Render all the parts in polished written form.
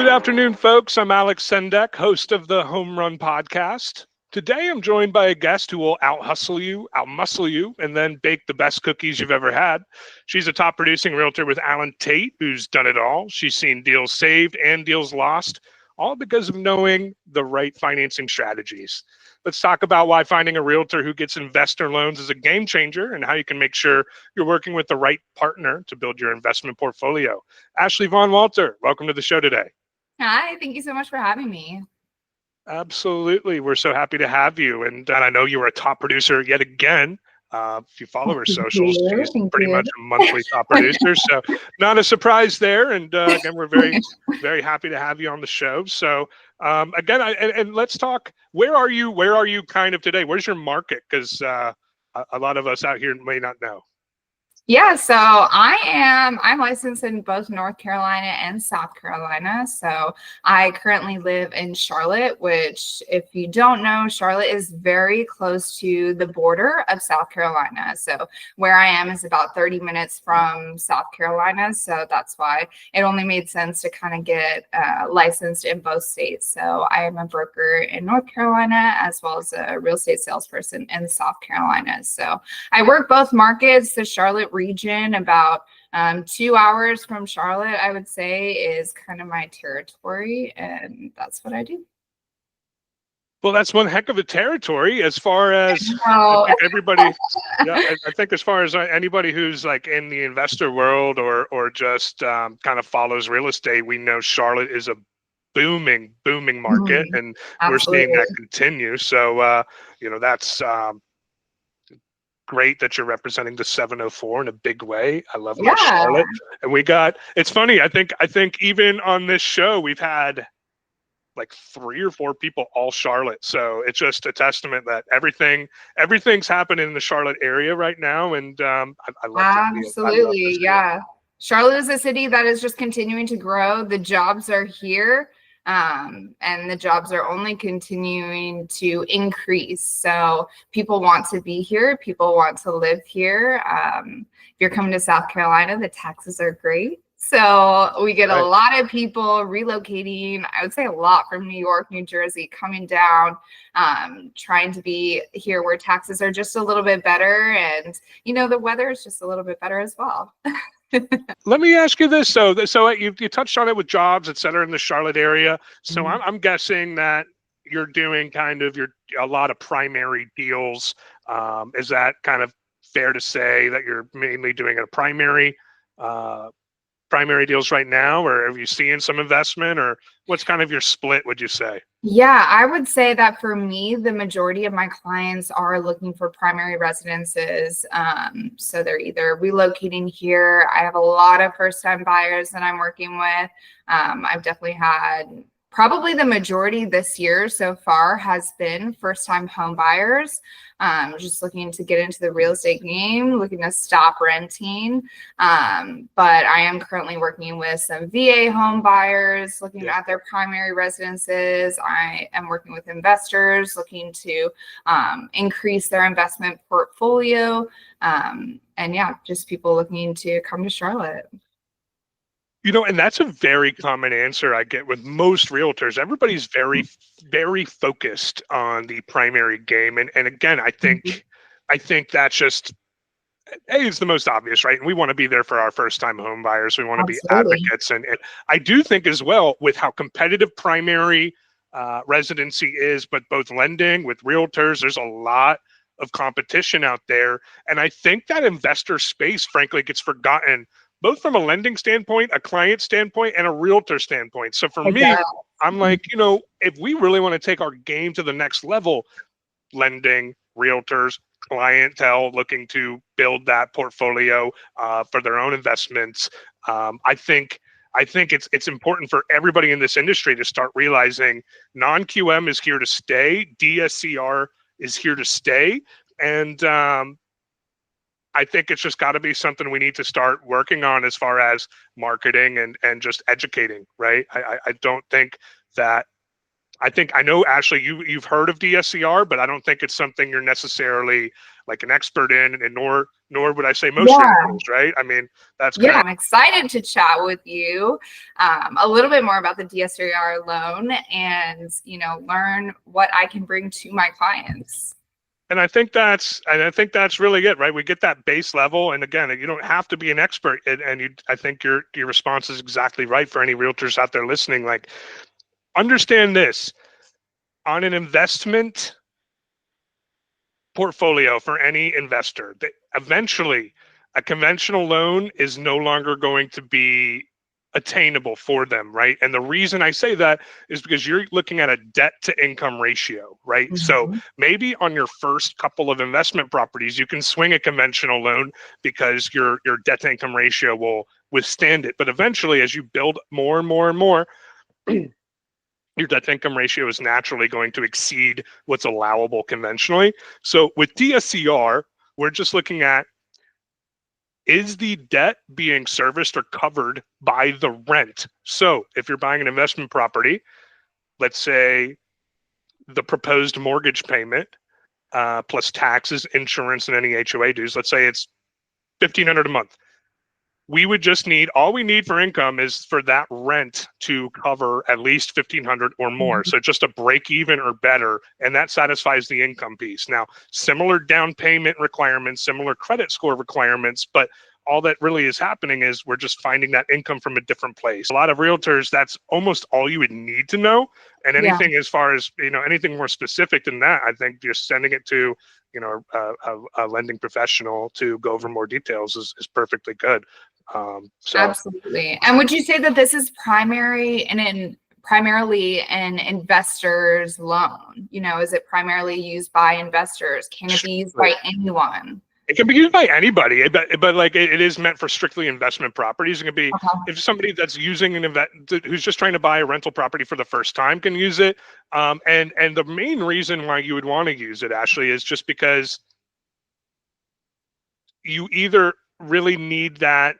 Good afternoon, folks. I'm Alex Sendek, host of the Home Run podcast. Today, I'm joined by a guest who will out-hustle you, out-muscle you, and then bake the best cookies you've ever had. She's a top-producing realtor with Alan Tate, who's done it all. She's seen deals saved and deals lost, all because of knowing the right financing strategies. Let's talk about why finding a realtor who gets investor loans is a game changer and how you can make sure you're working with the right partner to build your investment portfolio. Ashley Von Walter, welcome to the show today. Hi, thank you so much for having me. Absolutely. We're so happy to have you. And I know you were a top producer yet again. If you follow her socials, she's pretty much a monthly top producer. So not a surprise there. And again, we're very, very happy to have you on the show. So again, and let's talk, where are you kind of today? Where's your market? Because a lot of us out here may not know. Yeah, so I'm licensed in both North Carolina and South Carolina. So I currently live in Charlotte, which, if you don't know, Charlotte is very close to the border of South Carolina. So where I am is about 30 minutes from South Carolina. So that's why it only made sense to kind of get licensed in both states. So I am a broker in North Carolina as well as a real estate salesperson in South Carolina. So I work both markets. The Charlotte region, about 2 hours from Charlotte, I would say, is kind of my territory, and that's what I do. Well, that's one heck of a territory as far as I think everybody. Yeah, I think as far as anybody who's like in the investor world or just kind of follows real estate, we know Charlotte is a booming market, and Absolutely. We're seeing that continue. So that's great that you're representing the 704 in a big way. I love my Charlotte. And it's funny, I think even on this show, we've had like 3 or 4 people all Charlotte. So it's just a testament that everything's happening in the Charlotte area right now. And I love to see it. Absolutely. Yeah. Charlotte is a city that is just continuing to grow. The jobs are here. And the jobs are only continuing to increase. So people want to be here. People want to live here. If you're coming to South Carolina, the taxes are great. So we get a lot of people relocating, I would say a lot from New York, New Jersey, coming down, trying to be here where taxes are just a little bit better. And, the weather is just a little bit better as well. Let me ask you this. So you touched on it with jobs, et cetera, in the Charlotte area. So I'm guessing that you're doing a lot of primary deals. Is that kind of fair to say that you're mainly doing a primary deals right now, or are you seeing some investment, or what's kind of your split, would you say? Yeah, I would say that for me, the majority of my clients are looking for primary residences. So they're either relocating here. I have a lot of first-time buyers that I'm working with. I've definitely had probably the majority this year so far has been first-time home buyers, just looking to get into the real estate game, looking to stop renting. But I am currently working with some VA home buyers, looking at their primary residences. I am working with investors looking to increase their investment portfolio. And just people looking to come to Charlotte. And that's a very common answer I get with most realtors. Everybody's very, very focused on the primary game. And again, I think that's just, it's the most obvious, right? And we want to be there for our first-time home buyers. We want to be advocates. And I do think as well, with how competitive primary residency is, but both lending with realtors, there's a lot of competition out there. And I think that investor space, frankly, gets forgotten both from a lending standpoint, a client standpoint, and a realtor standpoint. So for me, I'm like, if we really want to take our game to the next level, lending, realtors, clientele looking to build that portfolio for their own investments, I think it's important for everybody in this industry to start realizing non-QM is here to stay, DSCR is here to stay, and I think it's just got to be something we need to start working on as far as marketing and just educating, right? I don't think that I know, Ashley, you've heard of DSCR, but I don't think it's something you're necessarily like an expert in, and nor would I say most Yeah. realtors, right? I mean, that's Yeah, kind I'm excited to chat with you a little bit more about the DSCR loan and, learn what I can bring to my clients. and I think that's really it, right? We get that base level, and again, you don't have to be an expert, I think your response is exactly right for any realtors out there listening. Like, understand this: on an investment portfolio for any investor, that eventually a conventional loan is no longer going to be attainable for them, right? And the reason I say that is because you're looking at a debt to income ratio, right? So Mhm. maybe on your first couple of investment properties, you can swing a conventional loan because your debt to income ratio will withstand it. But eventually, as you build more and more and more, your debt to income ratio is naturally going to exceed what's allowable conventionally. So with DSCR, we're just looking at, is the debt being serviced or covered by the rent? So if you're buying an investment property, let's say the proposed mortgage payment plus taxes, insurance, and any HOA dues, let's say it's $1,500 a month. We would just need, all we need for income is for that rent to cover at least 1,500 or more. So just a break even or better, and that satisfies the income piece. Now, similar down payment requirements, similar credit score requirements, but all that really is happening is we're just finding that income from a different place. A lot of realtors, that's almost all you would need to know. And Yeah, anything as far as, anything more specific than that, I think just sending it to, a lending professional to go over more details is perfectly good. So absolutely. And would you say that this is primarily an investor's loan? Is it primarily used by investors? Can it be used by anyone? it can be used by anybody, but like it is meant for strictly investment properties. It can be, Uh-huh. if somebody that's using who's just trying to buy a rental property for the first time can use it. And the main reason why you would want to use it, Ashley, is just because you either really need that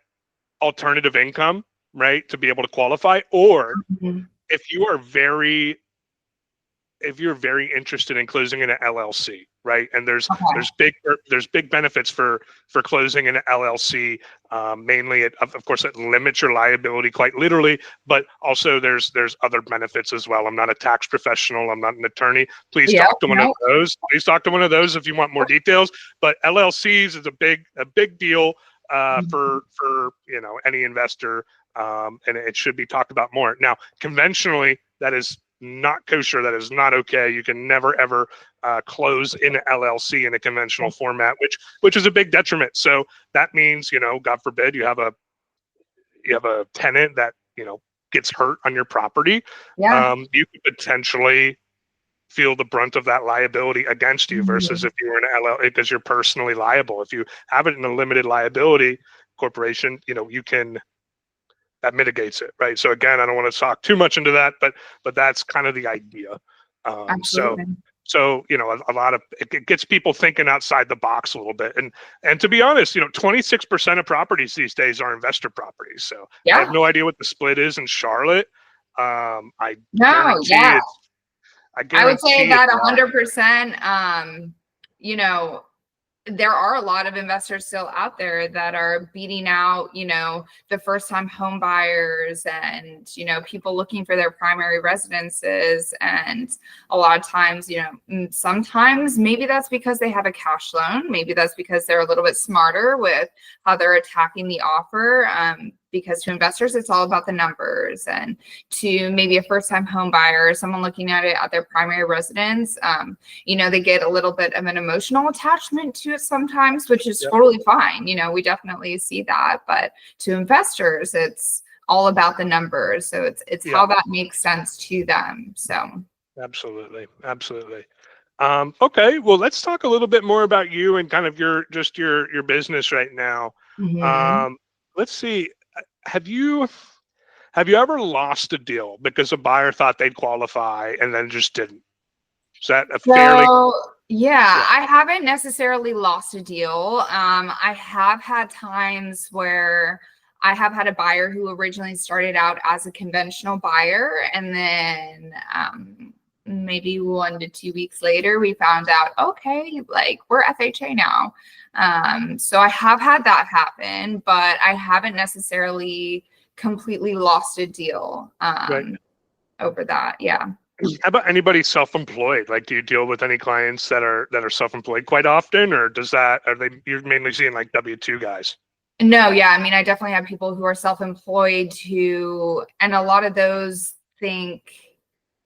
alternative income, right, to be able to qualify, or Mhm. if you are very if you're very interested in closing in an LLC, right? And Okay. there's big benefits for closing in an LLC. Mainly, of course, it limits your liability quite literally, but also there's other benefits as well. I'm not a tax professional. I'm not an attorney. Please Yep. talk to one of No. those. Please talk to one of those if you want more details. But LLCs is a big deal for any investor, and it should be talked about more. Now, conventionally, that is not kosher. That is not okay. You can never ever close in an LLC in a conventional format, which is a big detriment. So that means, God forbid, you have a tenant that gets hurt on your property. Yeah. You could potentially feel the brunt of that liability against you versus Mhm. if you were an LLC, because you're personally liable. If you have it in a limited liability corporation, that mitigates it, right? So again, I don't want to talk too much into that, but that's kind of the idea. Um, so Absolutely. so a lot of it gets people thinking outside the box a little bit, and to be honest, 26% of properties these days are investor properties. So I have Yeah. no idea what the split is in Charlotte. I No. guarantee Yeah. it's I I would say guarantee it's that a lot. 100%. You know, there are a lot of investors still out there that are beating out, the first time home buyers and, people looking for their primary residences. And a lot of times, sometimes maybe that's because they have a cash loan. Maybe that's because they're a little bit smarter with how they're attacking the offer. Because to investors, it's all about the numbers. And to maybe a first time home buyer, someone looking at it at their primary residence, they get a little bit of an emotional attachment to it sometimes, which is Yep. totally fine. We definitely see that. But to investors, it's all about the numbers. So it's Yeah, how that makes sense to them. So absolutely. Okay, well, let's talk a little bit more about you and kind of your business right now. mhm. Um, let's see. Have you have you ever lost a deal because a buyer thought they'd qualify and then just didn't? Is that a fairly So yeah, yeah? I haven't necessarily lost a deal. I have had times where I have had a buyer who originally started out as a conventional buyer and then maybe 1 to 2 weeks later, we found out, okay, like we're FHA now. So I have had that happen, but I haven't necessarily completely lost a deal Right. over that. Yeah. How about anybody self-employed? Like, do you deal with any clients that are self-employed quite often, or are they, you're mainly seeing like W-2 guys? No, yeah. I mean, I definitely have people who are self-employed who, and a lot of those think,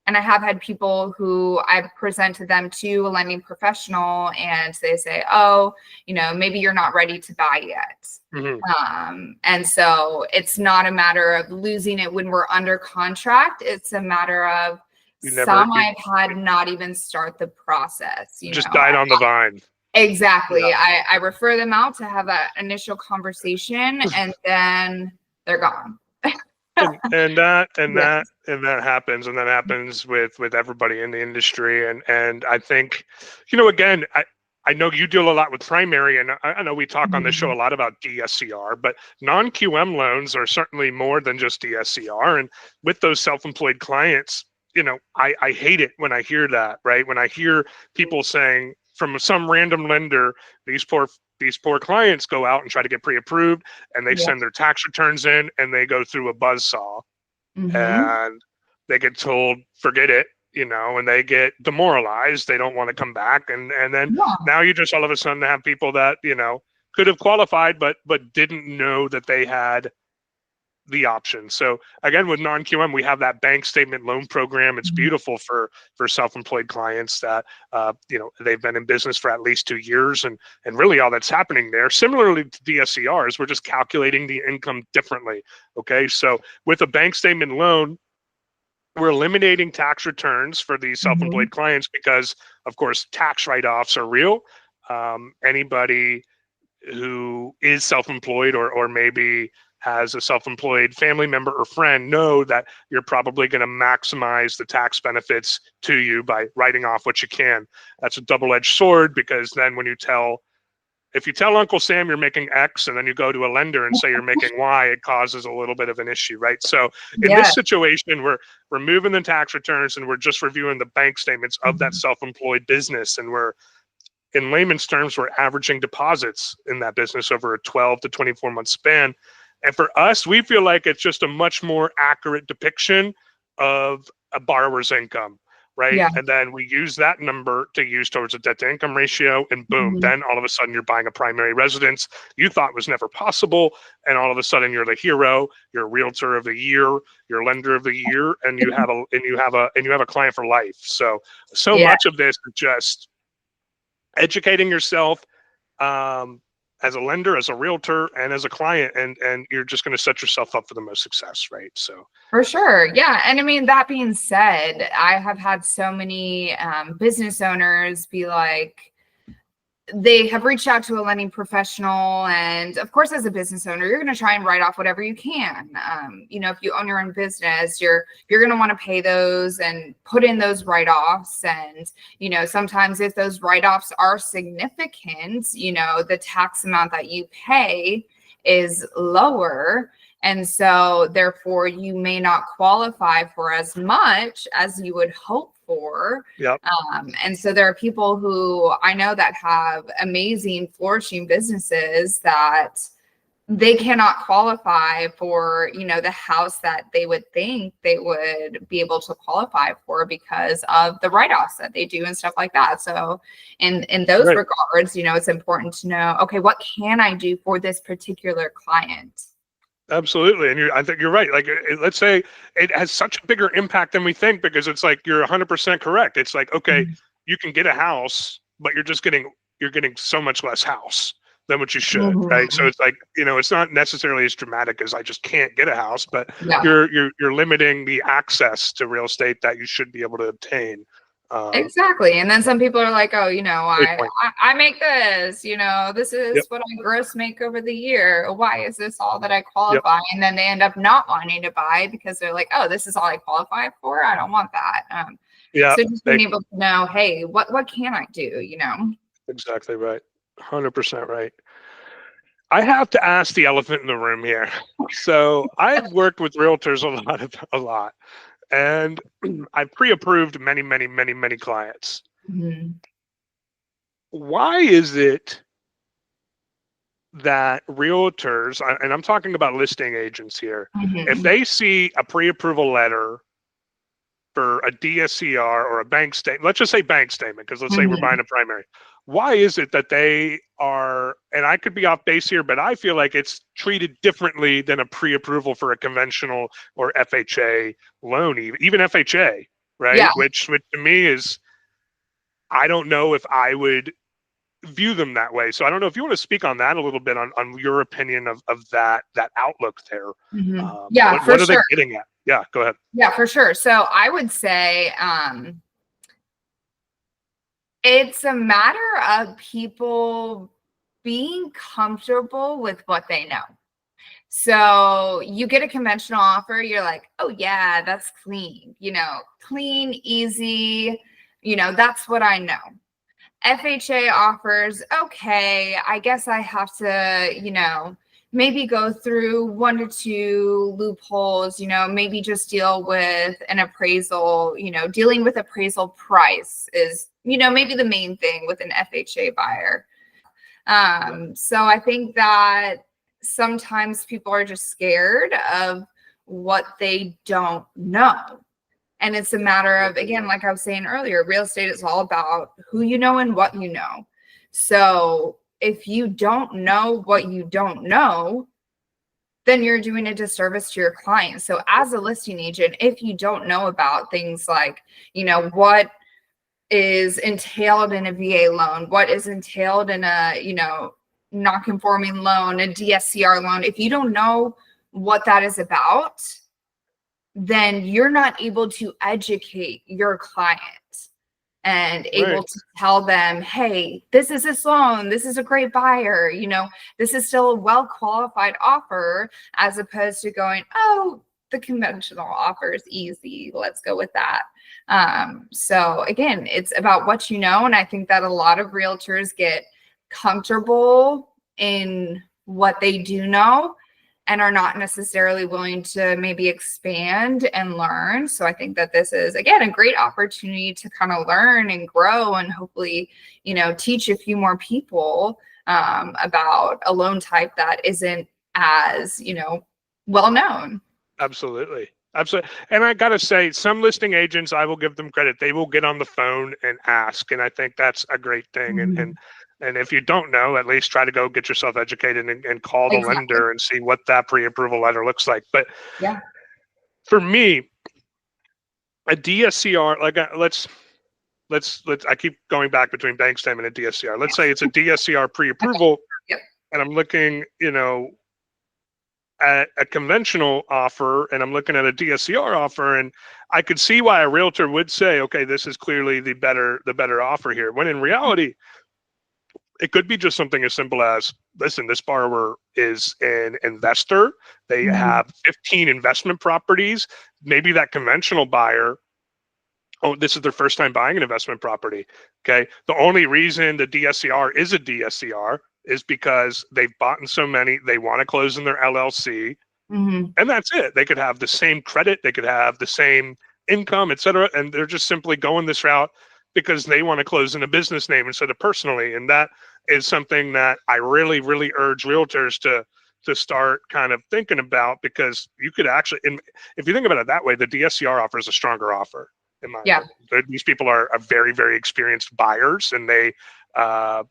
and I have had people who I presented them to a lending professional and they say, oh, maybe you're not ready to buy yet. Mm-hmm. And so it's not a matter of losing it when we're under contract. It's a matter of I've had not even start the process. Just died on the vine. Exactly. Yeah. I refer them out to have that initial conversation and then they're gone. and that happens with everybody in the industry. And I think, again, I know you deal a lot with primary, and I know we talk on this show a lot about DSCR, but non-QM loans are certainly more than just DSCR. And with those self-employed clients, I hate it when I hear that, right? When I hear people saying from some random lender, these poor clients go out and try to get pre-approved, and they send their tax returns in and they go through a buzzsaw and they get told, forget it, and they get demoralized. They don't want to come back. And then now you just all of a sudden have people that, could have qualified, but didn't know that they had the option. So again, with non-QM, we have that bank statement loan program. It's beautiful for self-employed clients that they've been in business for at least 2 years, and really all that's happening there, similarly to DSCRs, we're just calculating the income differently. Okay, so with a bank statement loan, we're eliminating tax returns for these self-employed clients because, of course, tax write-offs are real. Anybody who is self-employed or maybe has a self-employed family member or friend know that you're probably going to maximize the tax benefits to you by writing off what you can. That's a double-edged sword, because then if you tell Uncle Sam you're making X and then you go to a lender and say you're making Y, it causes a little bit of an issue, right? So in this situation, we're removing the tax returns and we're just reviewing the bank statements of that self-employed business. And in layman's terms, we're averaging deposits in that business over a 12 to 24 month span. And for us, we feel like it's just a much more accurate depiction of a borrower's income, right? Yeah. And then we use that number to use towards a debt to income ratio, and boom, then all of a sudden you're buying a primary residence you thought was never possible. And all of a sudden you're the hero, you're realtor of the year, you're lender of the year, and you have a client for life. So much of this is just educating yourself, as a lender, as a realtor, and as a client, and you're just going to set yourself up for the most success, right? So for sure. Yeah. And I mean, that being said, I have had so many business owners be like, they have reached out to a lending professional, and of course, as a business owner, you're going to try and write off whatever you can. If you own your own business, you're going to want to pay those and put in those write-offs. And sometimes if those write-offs are significant, the tax amount that you pay is lower. And so therefore you may not qualify for as much as you would hope for. Yep. And so there are people who I know that have amazing flourishing businesses that they cannot qualify for, the house that they would think they would be able to qualify for because of the write-offs that they do and stuff like that. So in those regards, it's important to know, okay, what can I do for this particular client? Absolutely. And I think you're right. Like, let's say it has such a bigger impact than we think, because it's like, you're 100% correct. It's like, okay, you can get a house, but you're getting so much less house than what you should, right? So it's like, it's not necessarily as dramatic as I just can't get a house, but you're limiting the access to real estate that you should be able to obtain. Exactly. And then some people are like, oh, I make this, this is what I gross make over the year. Why is this all that I qualify? And then they end up not wanting to buy because they're like, oh, this is all I qualify for. I don't want that. So just being able to know, hey, what can I do? Exactly right. 100% right. I have to ask the elephant in the room here. So I've worked with realtors a lot. and I've pre-approved many, many, many, many clients. Mm-hmm. Why is it that realtors, and I'm talking about listing agents here, if Mm-hmm. they see a pre-approval letter for a DSCR or a bank statement, let's just say bank statement, because let's say we're Mm-hmm. buying a primary. Why is it that they are, and I could be off base here, but I feel like it's treated differently than a pre-approval for a conventional or FHA loan, even FHA, right? Yeah. Which to me is, I don't know if I would view them that way. So I don't know if you want to speak on that a little bit, on your opinion of that outlook there. Mm-hmm. Yeah, for What are they sure. getting at? Yeah, go ahead. Yeah, for sure. So I would say it's a matter of people being comfortable with what they know. So you get a conventional offer, you're like, oh yeah, that's clean, clean, easy, that's what I know. FHA offers, okay, I guess I have to, maybe go through 1 to 2 loopholes, maybe just deal with an appraisal, dealing with appraisal price is, maybe the main thing with an FHA buyer. So I think that sometimes people are just scared of what they don't know. And it's a matter of, again, like I was saying earlier, real estate is all about who you know and what you know. So if you don't know what you don't know, then you're doing a disservice to your client. So as a listing agent, if you don't know about things like, what is entailed in a VA loan, what is entailed in a, non-conforming loan, a DSCR loan, if you don't know what that is about, then you're not able to educate your client and able Right. to tell them, hey, this is this loan, this is a great buyer, this is still a well-qualified offer, as opposed to going, oh, the conventional offer is easy, let's go with that. So again, it's about what you know. And I think that a lot of realtors get comfortable in what they do know and are not necessarily willing to maybe expand and learn. So I think that this is, again, a great opportunity to kind of learn and grow and hopefully, teach a few more people about a loan type that isn't as, well known. Absolutely. Absolutely. And I got to say, some listing agents, I will give them credit. They will get on the phone and ask. And I think that's a great thing. And if you don't know, at least try to go get yourself educated and call the Exactly. lender and see what that pre-approval letter looks like. But Yeah. for me, a DSCR, like I keep going back between bank statement and DSCR. Let's say it's a DSCR pre-approval, Yep. and I'm looking, at a conventional offer, and I'm looking at a DSCR offer, and I could see why a realtor would say, okay, this is clearly the better offer here. When in reality, it could be just something as simple as, listen, this borrower is an investor. They Mhm. have 15 investment properties. Maybe that conventional buyer, oh, this is their first time buying an investment property. Okay. The only reason the DSCR is a DSCR is because they've bought in so many, they want to close in their LLC, Mhm. and that's it. They could have the same credit, they could have the same income, et cetera. And they're just simply going this route because they want to close in a business name instead of personally. And that is something that I really, really urge realtors to start kind of thinking about, because you could actually, and if you think about it that way, the DSCR offer is a stronger offer, in my Yeah. opinion. These people are very, very experienced buyers, and they, uh,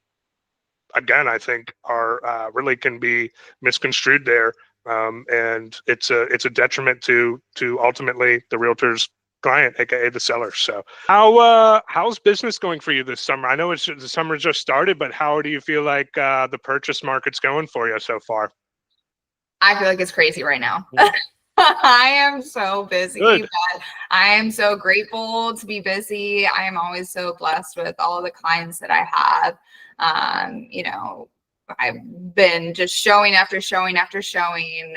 again, I think are really can be misconstrued there, and it's a detriment to ultimately the realtor's client, aka the seller. So, how's business going for you this summer? I know the summer just started, but how do you feel like the purchase market's going for you so far? I feel like it's crazy right now. I am so busy, Good. but I am so grateful to be busy. I am always so blessed with all the clients that I have. I've been just showing after showing after showing,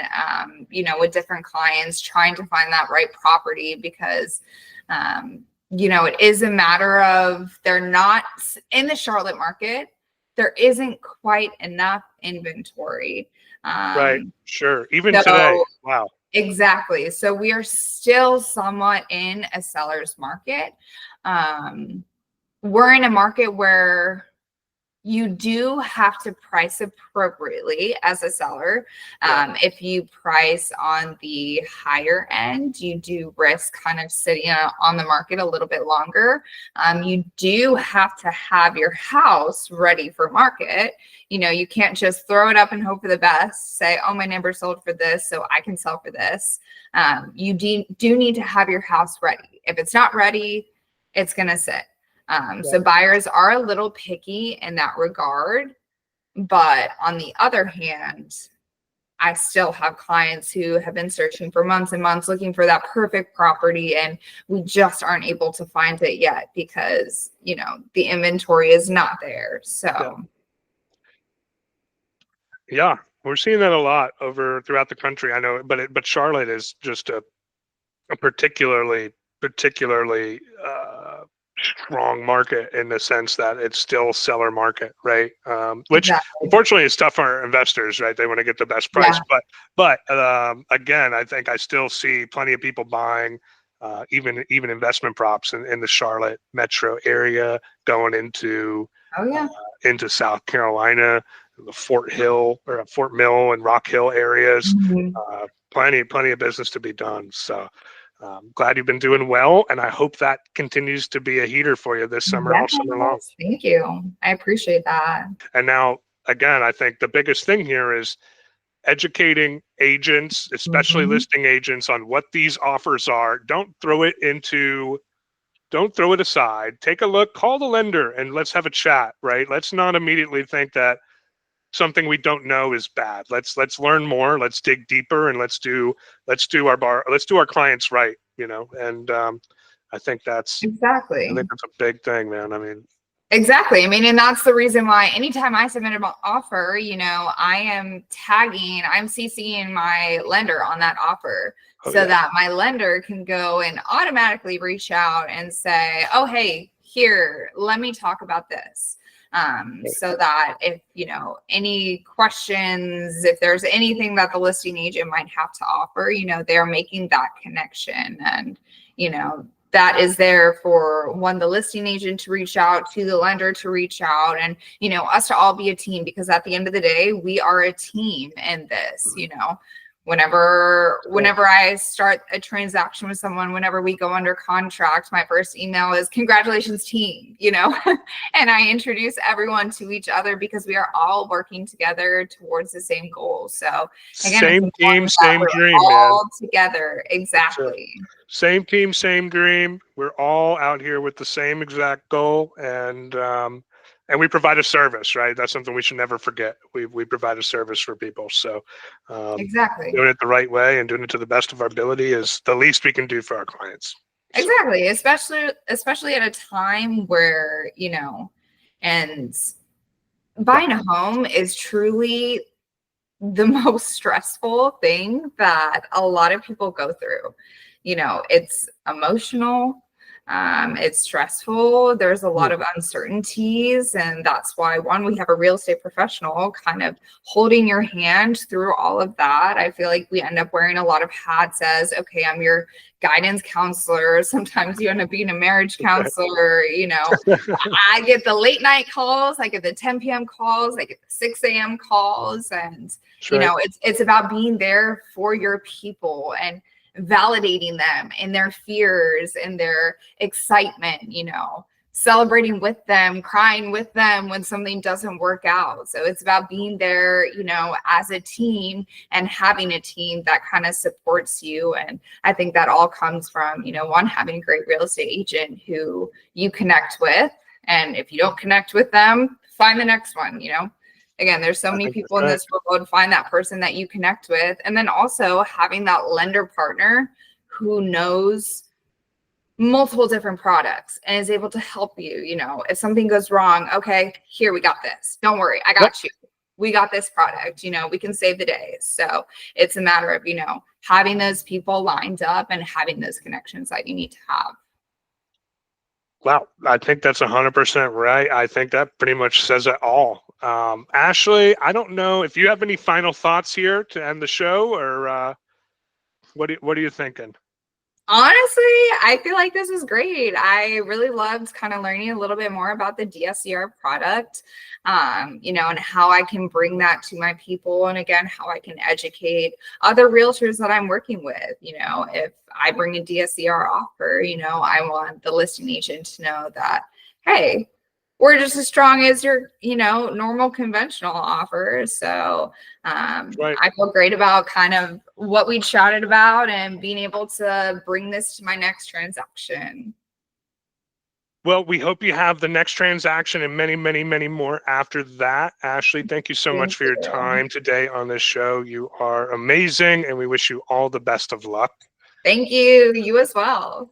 with different clients, trying to find that right property because, it is a matter of they're not in the Charlotte market. There isn't quite enough inventory. Right. Sure. Even today. So Wow. Exactly. So we are still somewhat in a seller's market. We're in a market where you do have to price appropriately as a seller. If you price on the higher end, you do risk kind of sitting on the market a little bit longer. You do have to have your house ready for market. You can't just throw it up and hope for the best, say, oh, my neighbor sold for this, so I can sell for this. You do need to have your house ready. If it's not ready, it's going to sit. So buyers are a little picky in that regard. But on the other hand, I still have clients who have been searching for months and months looking for that perfect property, and we just aren't able to find it yet because, the inventory is not there. So Yeah, we're seeing that a lot throughout the country. I know, but Charlotte is just a particularly strong market in the sense that it's still seller market, right? Which exactly. unfortunately is tough for investors, right? They want to get the best price, Yeah. but again, I think I still see plenty of people buying even investment props in the Charlotte metro area, going Oh, yeah. into South Carolina, the Fort Hill or Fort Mill and Rock Hill areas. Mhm. Plenty of business to be done. So glad you've been doing well, and I hope that continues to be a heater for you this summer, all summer long. Yes, thank you. I appreciate that. And now, again, I think the biggest thing here is educating agents, especially Mhm. listing agents, on what these offers are. Don't throw it aside. Take a look, call the lender, and let's have a chat, right? Let's not immediately think that something we don't know is bad. Let's learn more. Let's dig deeper, and let's do our clients right. And I Exactly. think that's a big thing, man. I mean, Exactly. I mean, and that's the reason why anytime I submit an offer, I'm CCing my lender on that offer oh so yeah, that my lender can go and automatically reach out and say, oh, hey, here, let me talk about this. So that if, any questions, if there's anything that the listing agent might have to offer, they're making that connection. And, that is there for the listing agent to reach out to the lender to reach out, and us to all be a team, because at the end of the day we are a team in this. Whenever I start a transaction with someone, whenever we go under contract, my first email is congratulations team, and I introduce everyone to each other because we are all working together towards the same goal. So again, it's same team, important that same we're dream, man. all together. That's it. Exactly. Same team, same dream. We're all out here with the same exact goal, and we provide a service, right? That's something we should never forget. We provide a service for people. So Exactly. doing it the right way and doing it to the best of our ability is the least we can do for our clients. So, Exactly. Especially at a time where, and yeah, buying a home is truly the most stressful thing that a lot of people go through. It's emotional. It's stressful. There's a lot of uncertainties. And that's why, one, we have a real estate professional kind of holding your hand through all of that. I feel like we end up wearing a lot of hats as, okay, I'm your guidance counselor. Sometimes you end up being a marriage counselor. I get the late night calls, I get the 10 p.m. calls, I get the 6 a.m. calls. And, that's right. it's about being there for your people and validating them in their fears and their excitement, celebrating with them, crying with them when something doesn't work out. So it's about being there, as a team, and having a team that kind of supports you. And I think that all comes from, one, having a great real estate agent who you connect with. And if you don't connect with them, find the next one. Again, there's so I many think that's people in right. this world. Find that person that you connect with. And then also having that lender partner who knows multiple different products and is able to help you. If something goes wrong, okay, here, we got this. Don't worry, I Yep. got you. We got this product. We can save the day. So it's a matter of, having those people lined up and having those connections that you need to have. Wow, I think that's 100% right. I think that pretty much says it all. Ashley, I don't know if you have any final thoughts here to end the show, or What are you thinking? Honestly, I feel like this is great. I really loved kind of learning a little bit more about the DSCR product, and how I can bring that to my people. And again, how I can educate other realtors that I'm working with. If I bring a DSCR offer, I want the listing agent to know that, hey, we're just as strong as your, normal conventional offer. So Right. I feel great about kind of what we chatted about and being able to bring this to my next transaction. Well, we hope you have the next transaction and many, many, many more after that. Ashley, thank you so much Thank for your you. time today on this show. You are amazing, and we wish you all the best of luck. Thank you. You as well.